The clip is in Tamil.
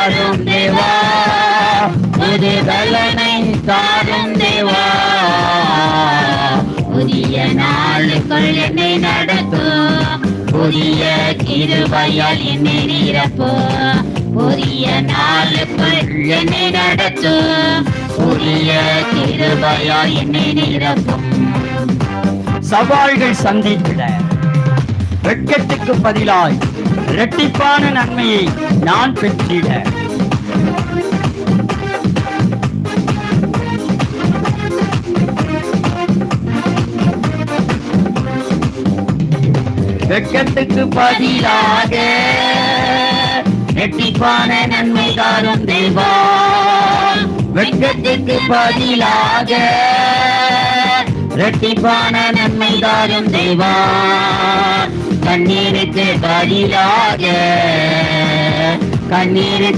தாரும் தேவா, புது பலனை தாரும் தேவா. புதிய நாளுக்குள் என்னை நடத்தும், புதிய கிருபையால் என்னை நிரப்பும். புதிய நாளுக்குள் என்னை நடத்தும், புதிய கிருபையால் என்னை நிரப்பும். சவால்கள் சந்தித்திட வெட்கத்துக்கு பதிலாய் இரட்டிப்பான நன்மையை நான் பெற்றிட, வெட்கத்துக்கு பதிலாக இரட்டிப்பான நன்மை தாரும் தேவா, வெட்கத்துக்கு பதிலாக இரட்டிப்பான நன்மை தாரும் தேவா. கண்ணீருக்கு பதிலாக கண்ணீருக்கு